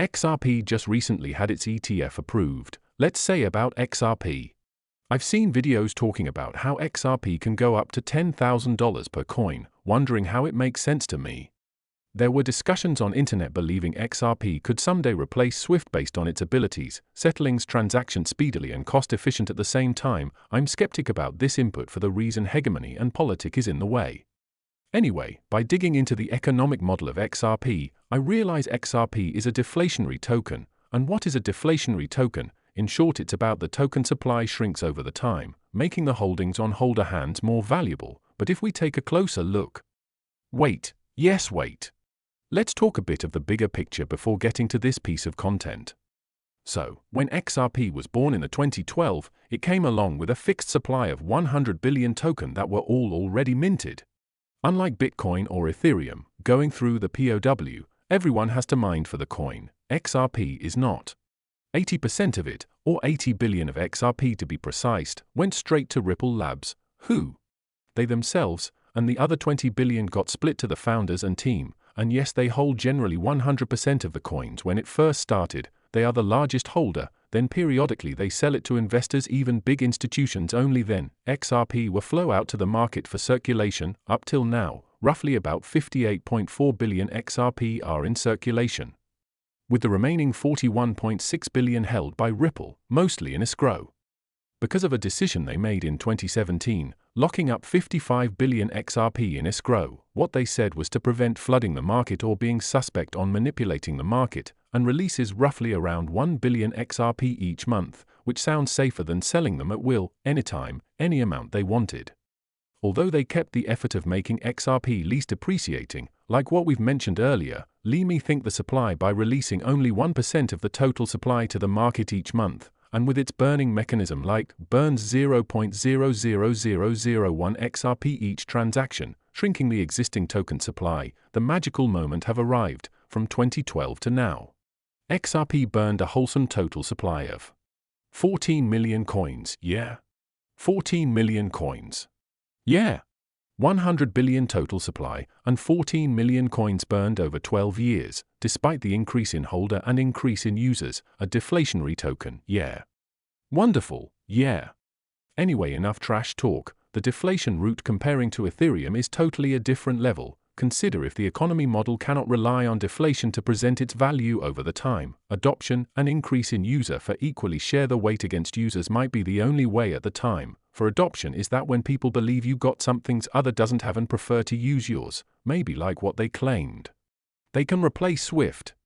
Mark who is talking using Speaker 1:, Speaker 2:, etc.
Speaker 1: XRP just recently had its ETF approved. Let's say about XRP. I've seen videos talking about how XRP can go up to $10,000 per coin, wondering how it makes sense to me. There were discussions on internet believing XRP could someday replace SWIFT based on its abilities, settling transactions speedily and cost-efficient at the same time. I'm skeptic about this input for the reason hegemony and politics is in the way. Anyway, by digging into the economic model of XRP, I realize XRP is a deflationary token. And what is a deflationary token? In short, it's about the token supply shrinks over the time, making the holdings on holder hands more valuable. But if we take a closer look... Wait. Let's talk a bit of the bigger picture before getting to this piece of content. So, when XRP was born in 2012, it came along with a fixed supply of 100 billion tokens that were all already minted. Unlike Bitcoin or Ethereum, going through the POW, everyone has to mine for the coin. XRP is not. 80% of it, or 80 billion of XRP to be precise, went straight to Ripple Labs, who? They themselves, and the other 20 billion got split to the founders and team, and yes, they hold generally 100% of the coins when it first started. They are the largest holder, then periodically they sell it to investors, even big institutions. Only then, XRP will flow out to the market for circulation. Up till now, roughly about 58.4 billion XRP are in circulation, with the remaining 41.6 billion held by Ripple, mostly in escrow. Because of a decision they made in 2017, locking up 55 billion XRP in escrow, what they said was to prevent flooding the market or being suspect on manipulating the market, and releases roughly around 1 billion XRP each month, which sounds safer than selling them at will, anytime, any amount they wanted. Although they kept the effort of making XRP least depreciating, like what we've mentioned earlier, me think the supply by releasing only 1% of the total supply to the market each month, and with its burning mechanism like burns 0.00001 XRP each transaction, shrinking the existing token supply, the magical moment have arrived. From 2012 to now, XRP burned a wholesome total supply of 14 million coins. 14 million coins. 100 billion total supply, and 14 million coins burned over 12 years, despite the increase in holder and increase in users. A deflationary token. Wonderful. Anyway, enough trash talk. The deflation route comparing to Ethereum is totally a different level. Consider if the economy model cannot rely on deflation to present its value over the time. Adoption and increase in user for equally share the weight against users might be the only way at the time. For adoption is that when people believe you got something's other doesn't have and prefer to use yours, maybe like what they claimed. They can replace SWIFT.